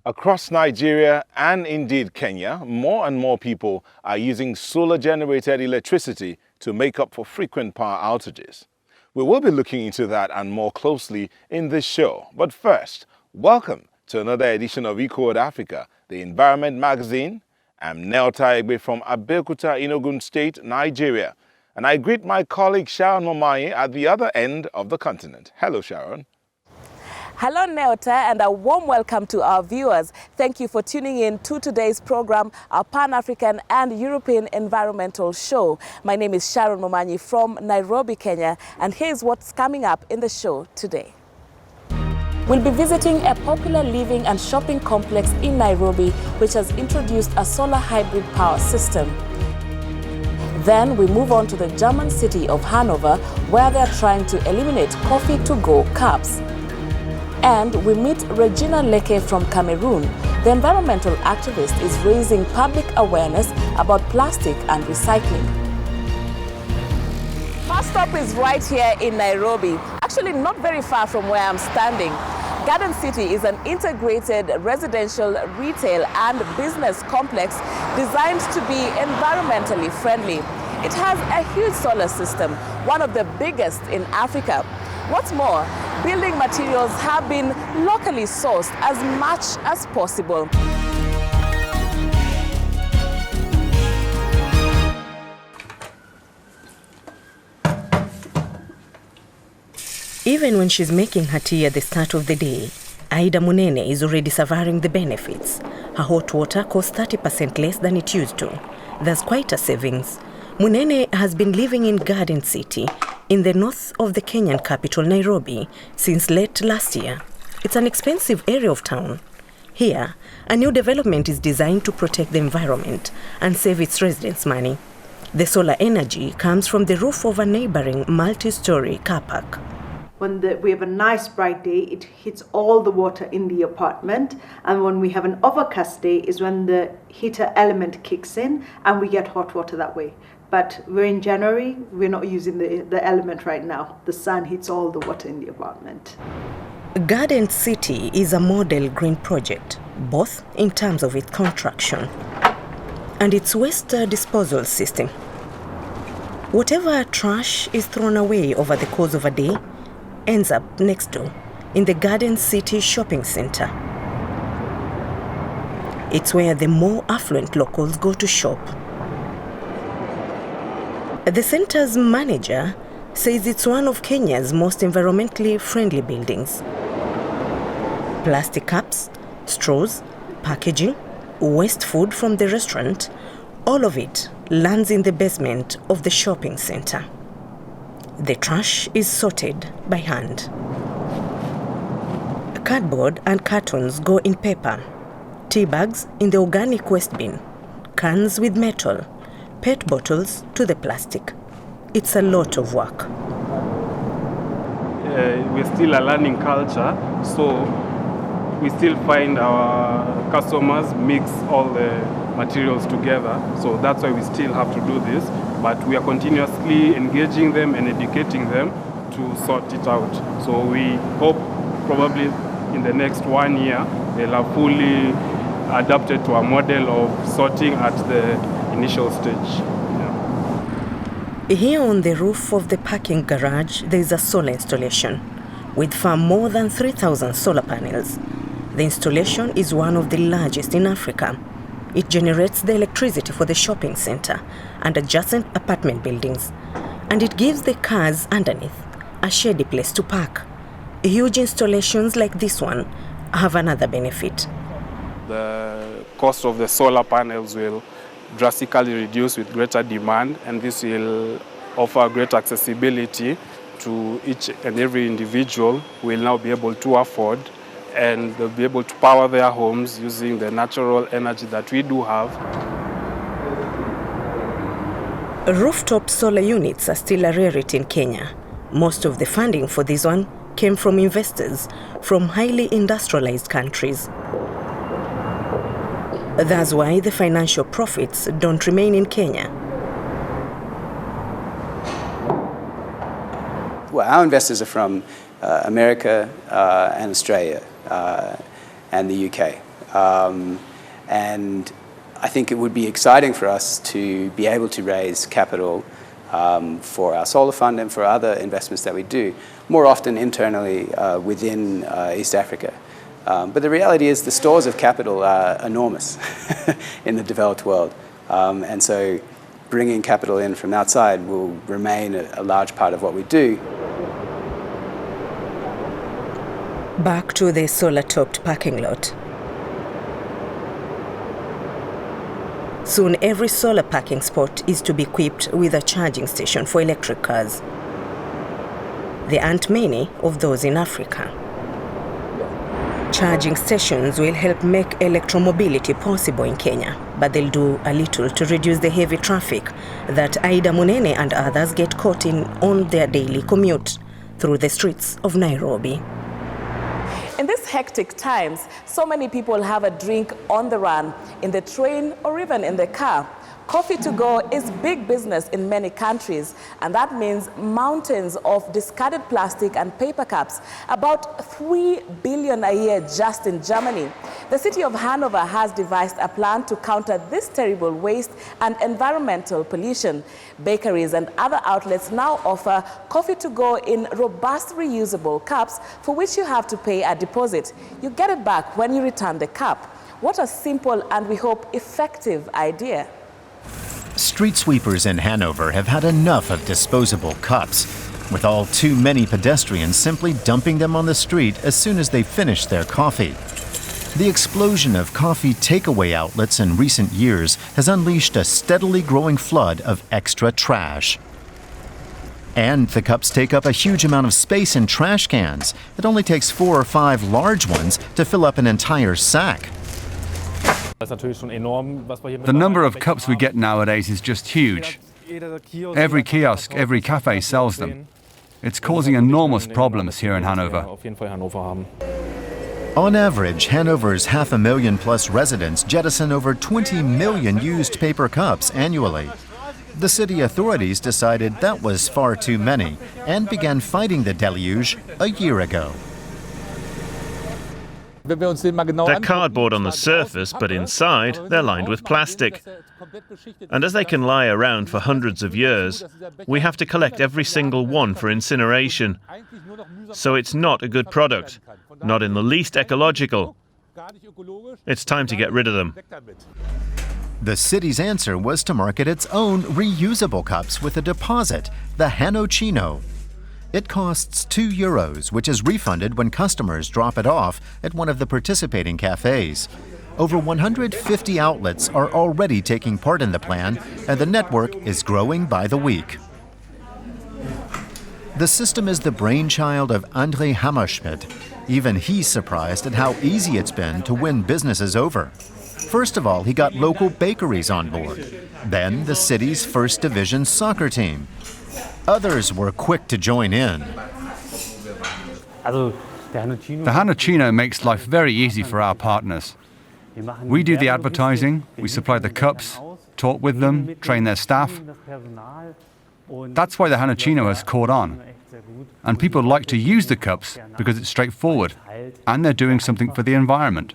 Across Nigeria and indeed Kenya, more and more people are using solar-generated electricity to make up for frequent power outages. We will be looking into that and more closely in this show. But first, welcome to another edition of Eco Africa, the Environment Magazine. I'm Neota Egbe from Abeokuta in Ogun State, Nigeria. And I greet my colleague Sharon Momayi at the other end of the continent. Hello, Sharon. Hello, Neota, and a warm welcome to our viewers. Thank you for tuning in to today's program, our Pan-African and European Environmental Show. My name is Sharon Momayi from Nairobi, Kenya, and here's what's coming up in the show today. We'll be visiting a popular living and shopping complex in Nairobi, which has introduced a solar hybrid power system. Then we move on to the German city of Hanover, where they're trying to eliminate coffee-to-go cups. And we meet Regina Leke from Cameroon. The environmental activist is raising public awareness about plastic and recycling. First stop is right here in Nairobi, actually not very far from where I'm standing. Garden City is an integrated residential, retail and business complex designed to be environmentally friendly. It has a huge solar system, one of the biggest in Africa. What's more, building materials have been locally sourced as much as possible. Even when she's making her tea at the start of the day, Aida Munene is already savoring the benefits. Her hot water costs 30% less than it used to. There's quite a savings. Munene has been living in Garden City, in the north of the Kenyan capital, Nairobi, since late last year. It's an expensive area of town. Here, a new development is designed to protect the environment and save its residents money. The solar energy comes from the roof of a neighboring multi-story car park. When we have a nice bright day, it hits all the water in the apartment. And when we have an overcast day is when the heater element kicks in and we get hot water that way. But we're in January, we're not using the element right now. The sun hits all the water in the apartment. Garden City is a model green project, both in terms of its construction and its waste disposal system. Whatever trash is thrown away over the course of a day ends up next door in the Garden City shopping center. It's where the more affluent locals go to shop. The center's manager says it's one of Kenya's most environmentally friendly buildings. Plastic cups, straws, packaging, waste food from the restaurant, all of it lands in the basement of the shopping center. The trash is sorted by hand. Cardboard and cartons go in paper, tea bags in the organic waste bin, cans with metal, PET bottles to the plastic. It's a lot of work. We're still a learning culture, so we still find our customers mix all the materials together. So that's why we still have to do this. But we are continuously engaging them and educating them to sort it out. So we hope probably in the next 1 year, they'll have fully adapted to a model of sorting at the initial stage. Yeah. Here on the roof of the parking garage, there is a solar installation with far more than 3,000 solar panels. The installation is one of the largest in Africa. It generates the electricity for the shopping center and adjacent apartment buildings, and it gives the cars underneath a shady place to park. Huge installations like this one have another benefit. The cost of the solar panels will drastically reduce with greater demand, and this will offer great accessibility to each and every individual who will now be able to afford, and they'll be able to power their homes using the natural energy that we do have. Rooftop solar units are still a rarity in Kenya. Most of the funding for this one came from investors from highly industrialized countries. That's why the financial profits don't remain in Kenya. Well, our investors are from America and Australia and the UK. And I think it would be exciting for us to be able to raise capital for our solar fund and for other investments that we do, more often internally within East Africa. But the reality is the stores of capital are enormous in the developed world. And so bringing capital in from outside will remain a large part of what we do. Back to the solar-topped parking lot. Soon every solar parking spot is to be equipped with a charging station for electric cars. There aren't many of those in Africa. Charging stations will help make electromobility possible in Kenya, but they'll do a little to reduce the heavy traffic that Aida Munene and others get caught in on their daily commute through the streets of Nairobi. In these hectic times, so many people have a drink on the run, in the train or even in the car. Coffee to go is big business in many countries, and that means mountains of discarded plastic and paper cups, about 3 billion a year just in Germany. The city of Hanover has devised a plan to counter this terrible waste and environmental pollution. Bakeries and other outlets now offer coffee to go in robust reusable cups for which you have to pay a deposit. You get it back when you return the cup. What a simple and, we hope, effective idea. Street sweepers in Hanover have had enough of disposable cups, with all too many pedestrians simply dumping them on the street as soon as they finish their coffee. The explosion of coffee takeaway outlets in recent years has unleashed a steadily growing flood of extra trash. And the cups take up a huge amount of space in trash cans. It only takes 4 or 5 large ones to fill up an entire sack. The number of cups we get nowadays is just huge. Every kiosk, every cafe sells them. It's causing enormous problems here in Hanover. On average, Hanover's 500,000+ residents jettison over 20 million used paper cups annually. The city authorities decided that was far too many and began fighting the deluge a year ago. They're cardboard on the surface, but inside they're lined with plastic. And as they can lie around for hundreds of years, we have to collect every single one for incineration. So it's not a good product, not in the least ecological. It's time to get rid of them. The city's answer was to market its own reusable cups with a deposit, the Hanocino. It costs €2, which is refunded when customers drop it off at one of the participating cafes. Over 150 outlets are already taking part in the plan, and the network is growing by the week. The system is the brainchild of André Hammerschmidt. Even he's surprised at how easy it's been to win businesses over. First of all, he got local bakeries on board. Then the city's first division soccer team. Others were quick to join in. The Hanocino makes life very easy for our partners. We do the advertising, we supply the cups, talk with them, train their staff. That's why the Hanocino has caught on. And people like to use the cups because it's straightforward and they're doing something for the environment.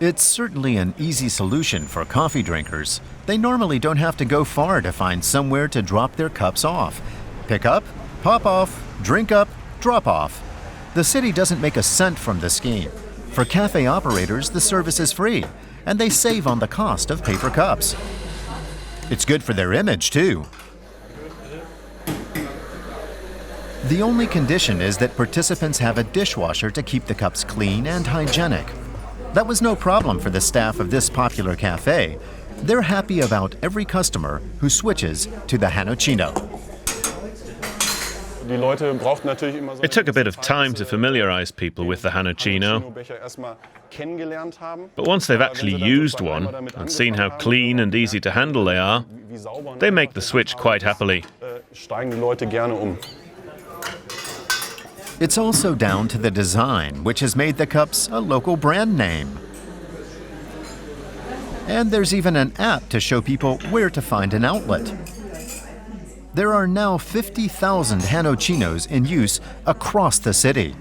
It's certainly an easy solution for coffee drinkers. They normally don't have to go far to find somewhere to drop their cups off. Pick up, pop off, drink up, drop off. The city doesn't make a cent from the scheme. For cafe operators, the service is free, and they save on the cost of paper cups. It's good for their image, too. The only condition is that participants have a dishwasher to keep the cups clean and hygienic. That was no problem for the staff of this popular cafe. They're happy about every customer who switches to the Hanocino. It took a bit of time to familiarize people with the Hanocino. But once they've actually used one and seen how clean and easy to handle they are, they make the switch quite happily. It's also down to the design, which has made the cups a local brand name. And there's even an app to show people where to find an outlet. There are now 50,000 Hanocinos in use across the city.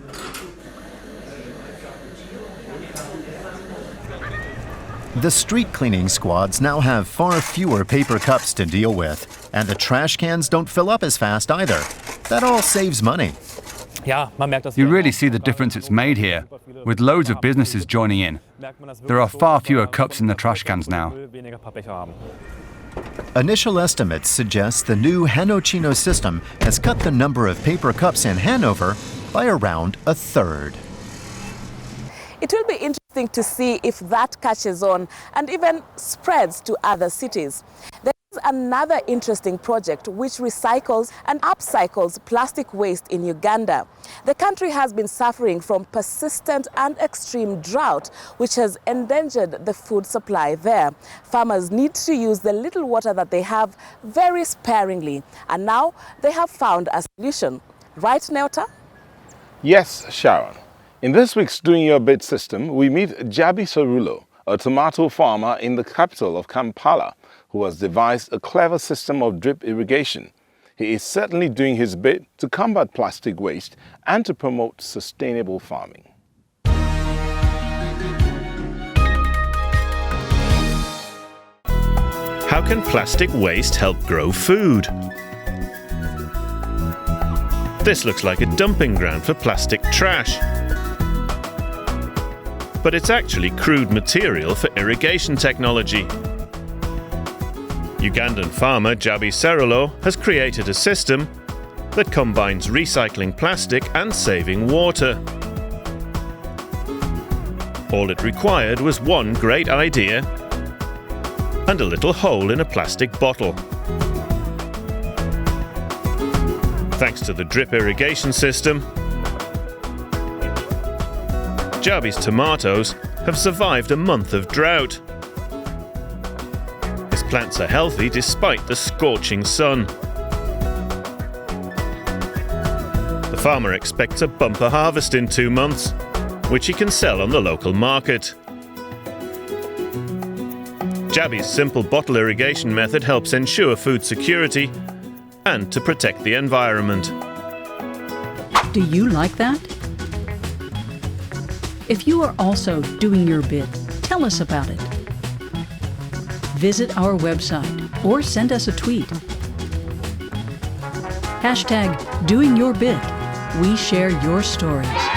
The street cleaning squads now have far fewer paper cups to deal with, and the trash cans don't fill up as fast either. That all saves money. You really see the difference it's made here, with loads of businesses joining in. There are far fewer cups in the trash cans now. Initial estimates suggest the new Hanochino system has cut the number of paper cups in Hanover by around a third. It will be interesting to see if that catches on and even spreads to other cities. There is another interesting project which recycles and upcycles plastic waste in Uganda. The country has been suffering from persistent and extreme drought, which has endangered the food supply there. Farmers need to use the little water that they have very sparingly, and now they have found a solution. Right, Neota? Yes, Sharon. In this week's Doing Your Bit system, we meet Jabi Sarulo, a tomato farmer in the capital of Kampala, who has devised a clever system of drip irrigation. He is certainly doing his bit to combat plastic waste and to promote sustainable farming. How can plastic waste help grow food? This looks like a dumping ground for plastic trash. But it's actually crude material for irrigation technology. Ugandan farmer Jabi Sarulo has created a system that combines recycling plastic and saving water. All it required was one great idea and a little hole in a plastic bottle. Thanks to the drip irrigation system, Jabi's tomatoes have survived a month of drought. His plants are healthy despite the scorching sun. The farmer expects a bumper harvest in 2 months, which he can sell on the local market. Jabi's simple bottle irrigation method helps ensure food security and to protect the environment. Do you like that? If you are also doing your bit, tell us about it. Visit our website or send us a tweet. #DoingYourBit. We share your stories.